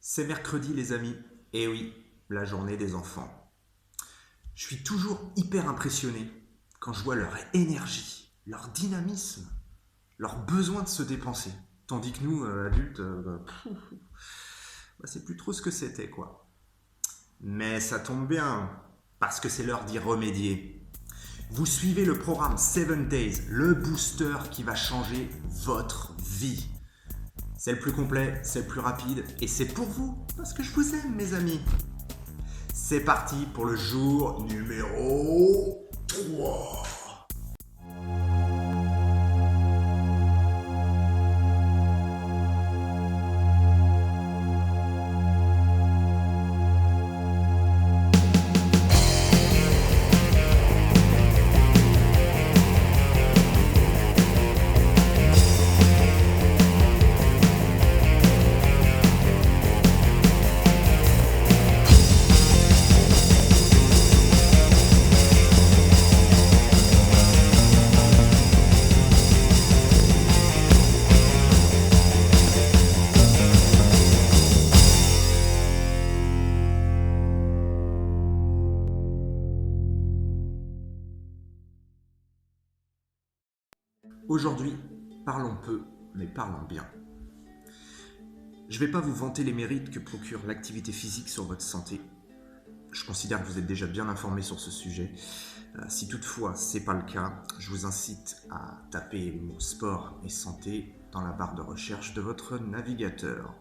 C'est mercredi les amis, et oui, la journée des enfants. Je suis toujours hyper impressionné quand je vois leur énergie, leur dynamisme, leur besoin de se dépenser. Tandis que nous, adultes, c'est plus trop ce que c'était quoi. Mais ça tombe bien, parce que c'est l'heure d'y remédier. Vous suivez le programme 7 Days, le booster qui va changer votre vie. C'est le plus complet, c'est le plus rapide, et c'est pour vous, parce que je vous aime mes amis. C'est parti pour le jour numéro 3. Aujourd'hui, parlons peu, mais parlons bien. Je ne vais pas vous vanter les mérites que procure l'activité physique sur votre santé. Je considère que vous êtes déjà bien informé sur ce sujet. Si toutefois ce n'est pas le cas, je vous incite à taper le mot sport et santé dans la barre de recherche de votre navigateur.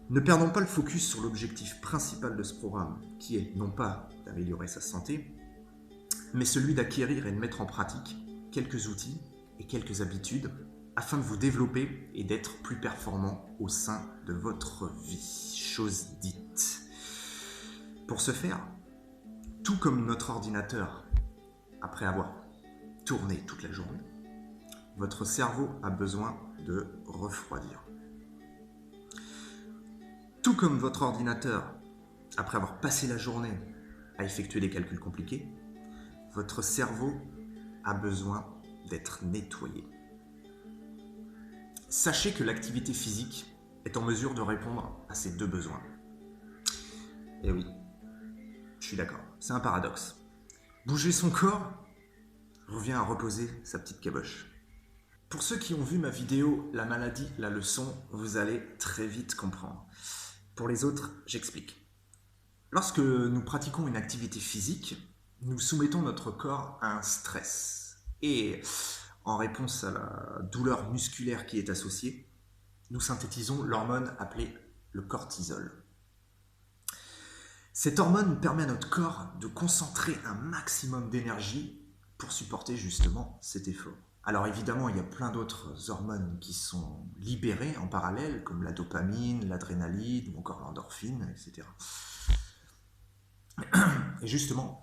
Ne perdons pas le focus sur l'objectif principal de ce programme, qui est non pas d'améliorer sa santé, mais celui d'acquérir et de mettre en pratique quelques outils et quelques habitudes afin de vous développer et d'être plus performant au sein de votre vie. Chose dite. Pour ce faire, tout comme notre ordinateur, après avoir tourné toute la journée, votre cerveau a besoin de refroidir. Tout comme votre ordinateur, après avoir passé la journée à effectuer des calculs compliqués, votre cerveau a besoin d'être nettoyé. Sachez que l'activité physique est en mesure de répondre à ces deux besoins. Et oui, je suis d'accord, c'est un paradoxe. Bouger son corps revient à reposer sa petite caboche. Pour ceux qui ont vu ma vidéo « La maladie, la leçon », vous allez très vite comprendre. Pour les autres, j'explique. Lorsque nous pratiquons une activité physique, nous soumettons notre corps à un stress. Et en réponse à la douleur musculaire qui est associée, nous synthétisons l'hormone appelée le cortisol. Cette hormone permet à notre corps de concentrer un maximum d'énergie pour supporter justement cet effort. Alors évidemment, il y a plein d'autres hormones qui sont libérées en parallèle, comme la dopamine, l'adrénaline ou encore l'endorphine, etc. Et justement,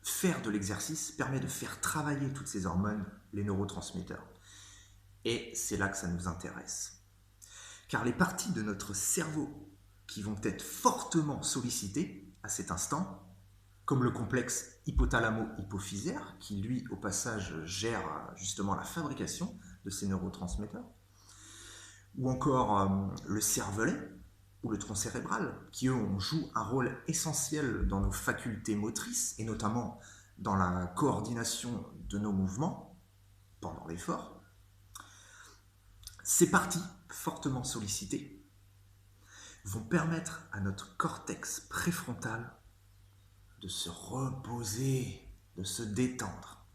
faire de l'exercice permet de faire travailler toutes ces hormones, les neurotransmetteurs. Et c'est là que ça nous intéresse. Car les parties de notre cerveau qui vont être fortement sollicitées à cet instant, comme le complexe hypothalamo-hypophysaire, qui lui, au passage, gère justement la fabrication de ces neurotransmetteurs, ou encore le cervelet, ou le tronc cérébral, qui eux jouent un rôle essentiel dans nos facultés motrices, et notamment dans la coordination de nos mouvements pendant l'effort. Ces parties fortement sollicitées vont permettre à notre cortex préfrontal de se reposer, de se détendre.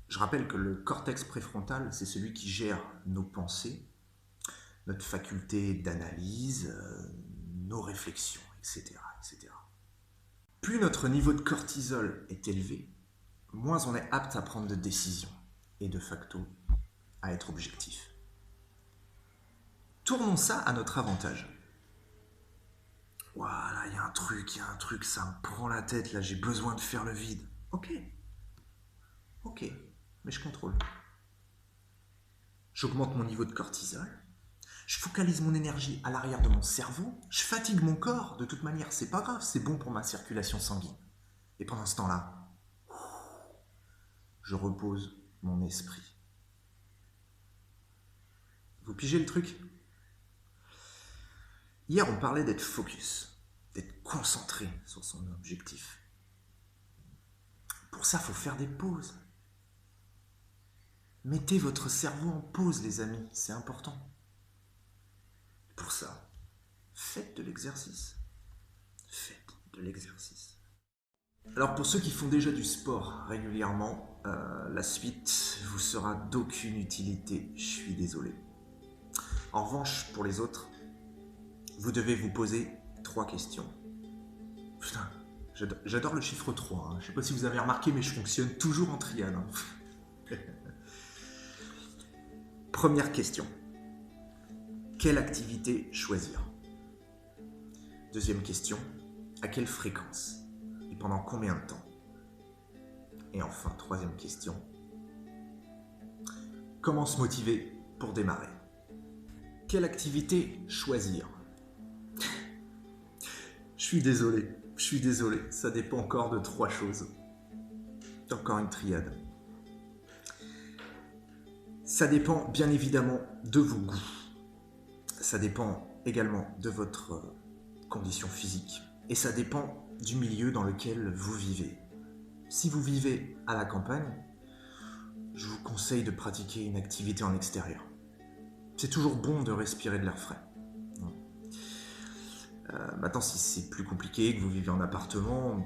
Je rappelle que le cortex préfrontal, c'est celui qui gère nos pensées, notre faculté d'analyse, nos réflexions, etc., etc. Plus notre niveau de cortisol est élevé, moins on est apte à prendre de décisions et de facto à être objectif. Tournons ça à notre avantage. Voilà, il y a un truc, ça me prend la tête, là, j'ai besoin de faire le vide. Ok, mais je contrôle. J'augmente mon niveau de cortisol, je focalise mon énergie à l'arrière de mon cerveau, je fatigue mon corps, de toute manière, c'est pas grave, c'est bon pour ma circulation sanguine. Et pendant ce temps-là, je repose mon esprit. Vous pigez le truc ? Hier, on parlait d'être focus, d'être concentré sur son objectif. Pour ça, il faut faire des pauses. Mettez votre cerveau en pause, les amis, c'est important. Pour ça, faites de l'exercice. Faites de l'exercice. Alors pour ceux qui font déjà du sport régulièrement, la suite vous sera d'aucune utilité, je suis désolé. En revanche, pour les autres, vous devez vous poser 3 questions. Putain, j'adore le chiffre 3, hein. Je sais pas si vous avez remarqué, mais je fonctionne toujours en triade, hein. Première question. Quelle activité choisir? Deuxième question. À quelle fréquence? Et pendant combien de temps? Et enfin, troisième question. Comment se motiver pour démarrer? Quelle activité choisir? Je suis désolé, ça dépend encore de 3 choses. C'est encore une triade. Ça dépend bien évidemment de vos goûts. Ça dépend également de votre condition physique. Et ça dépend du milieu dans lequel vous vivez. Si vous vivez à la campagne, je vous conseille de pratiquer une activité en extérieur. C'est toujours bon de respirer de l'air frais. Maintenant, si c'est plus compliqué, que vous vivez en appartement,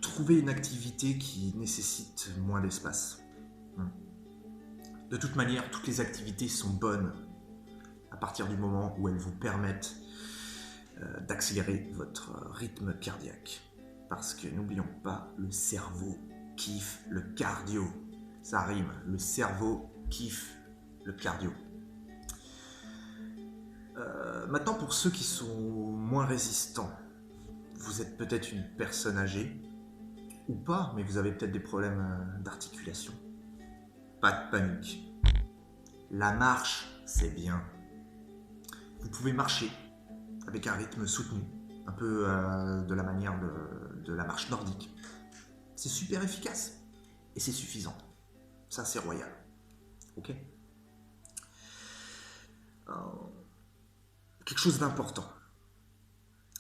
trouvez une activité qui nécessite moins d'espace. De toute manière, toutes les activités sont bonnes à partir du moment où elles vous permettent d'accélérer votre rythme cardiaque. Parce que n'oublions pas, le cerveau kiffe le cardio. Ça rime, le cerveau kiffe le cardio. Maintenant, pour ceux qui sont moins résistants, vous êtes peut-être une personne âgée, ou pas, mais vous avez peut-être des problèmes d'articulation. Pas de panique. La marche, c'est bien. Vous pouvez marcher avec un rythme soutenu, un peu de la manière de la marche nordique. C'est super efficace et c'est suffisant. Ça, c'est royal. Ok ? Quelque chose d'important.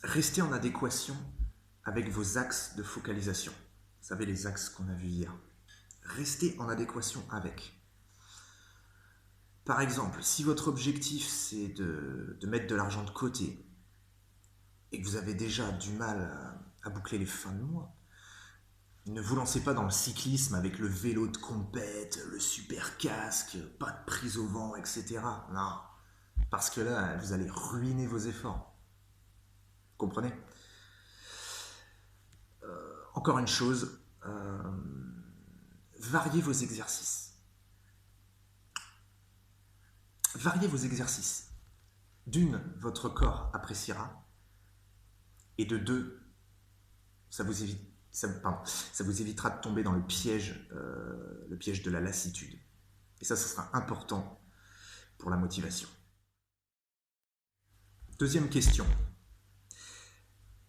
Restez en adéquation avec vos axes de focalisation. Vous savez, les axes qu'on a vus hier. Restez en adéquation avec. Par exemple, si votre objectif c'est de mettre de l'argent de côté et que vous avez déjà du mal à boucler les fins de mois, ne vous lancez pas dans le cyclisme avec le vélo de compète, le super casque, pas de prise au vent, etc. Non, parce que là, vous allez ruiner vos efforts. Vous comprenez ? Encore une chose, variez vos exercices. Variez vos exercices. D'une, votre corps appréciera. Et de 2, ça vous évitera de tomber dans le piège de la lassitude. Et ça sera important pour la motivation. Deuxième question.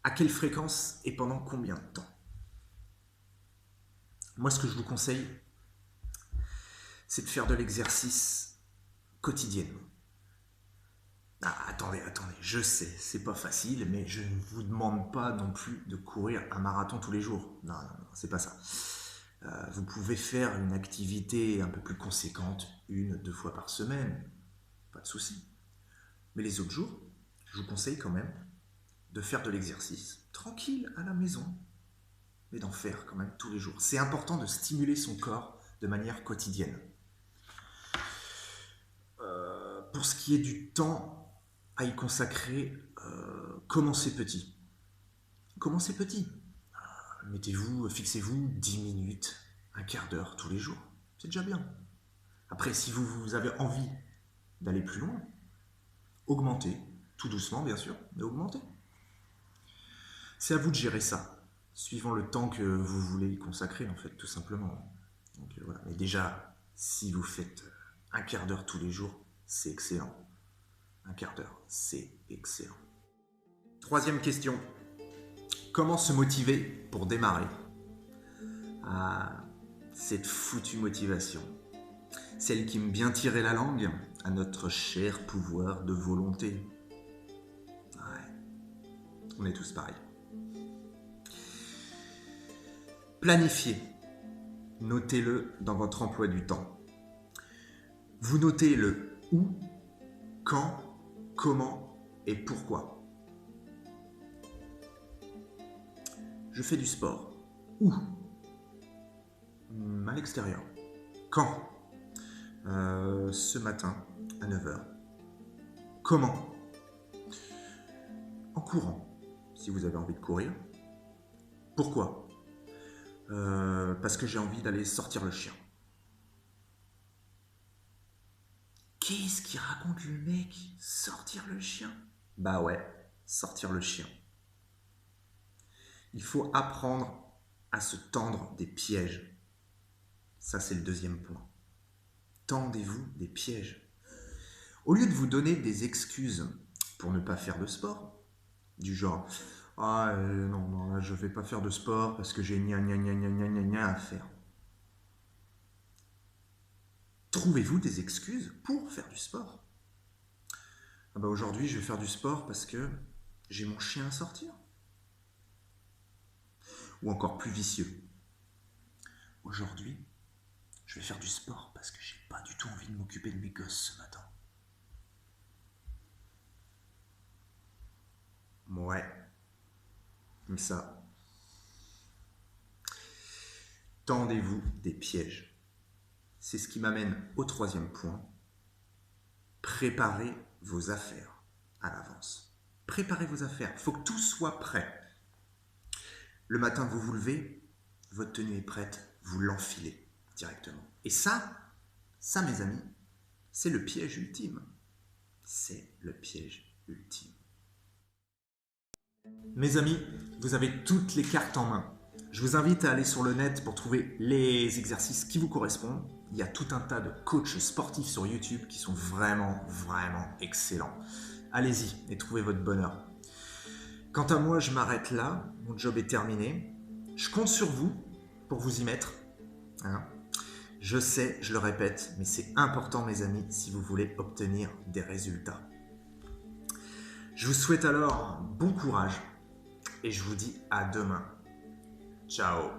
À quelle fréquence et pendant combien de temps? Moi, ce que je vous conseille, c'est de faire de l'exercice quotidiennement. Attendez, je sais, c'est pas facile, mais je ne vous demande pas non plus de courir un marathon tous les jours. Non, c'est pas ça. Vous pouvez faire une activité un peu plus conséquente, 1-2 fois par semaine, pas de souci. Mais les autres jours, je vous conseille quand même de faire de l'exercice tranquille à la maison, mais d'en faire quand même tous les jours. C'est important de stimuler son corps de manière quotidienne. Pour ce qui est du temps à y consacrer, commencez petit. Commencez petit. Fixez-vous 10 minutes, un quart d'heure tous les jours. C'est déjà bien. Après, si vous avez envie d'aller plus loin, augmentez, tout doucement bien sûr, mais augmentez. C'est à vous de gérer ça, suivant le temps que vous voulez y consacrer en fait, tout simplement. Donc, voilà. Mais déjà, si vous faites un quart d'heure tous les jours, c'est excellent. Un quart d'heure, c'est excellent. Troisième question. Comment se motiver pour démarrer? Cette foutue motivation. Celle qui aime bien tirer la langue à notre cher pouvoir de volonté. On est tous pareils. Planifiez. Notez-le dans votre emploi du temps. Vous notez le où, quand, comment et pourquoi. Je fais du sport. Où? À l'extérieur. Quand? Ce matin à 9 h. Comment? En courant, si vous avez envie de courir. Pourquoi? Parce que j'ai envie d'aller sortir le chien. Qu'est-ce qu'il raconte le mec? Sortir le chien? Bah ouais, sortir le chien. Il faut apprendre à se tendre des pièges. Ça, c'est le deuxième point. Tendez-vous des pièges. Au lieu de vous donner des excuses pour ne pas faire de sport, du genre « Ah non, là, je vais pas faire de sport parce que j'ai gna à faire. » Trouvez-vous des excuses pour faire du sport. Ah bah aujourd'hui, je vais faire du sport parce que j'ai mon chien à sortir. Ou encore plus vicieux. Aujourd'hui, je vais faire du sport parce que j'ai pas du tout envie de m'occuper de mes gosses ce matin. Ouais, comme ça. Tendez-vous des pièges. C'est ce qui m'amène au troisième point. Préparez vos affaires à l'avance. Préparez vos affaires. Il faut que tout soit prêt. Le matin, vous vous levez, votre tenue est prête, vous l'enfilez directement. Et ça, mes amis, c'est le piège ultime. C'est le piège ultime. Mes amis, vous avez toutes les cartes en main. Je vous invite à aller sur le net pour trouver les exercices qui vous correspondent. Il y a tout un tas de coachs sportifs sur YouTube qui sont vraiment, vraiment excellents. Allez-y et trouvez votre bonheur. Quant à moi, je m'arrête là. Mon job est terminé. Je compte sur vous pour vous y mettre. Je sais, je le répète, mais c'est important, mes amis, si vous voulez obtenir des résultats. Je vous souhaite alors bon courage et je vous dis à demain. Ciao.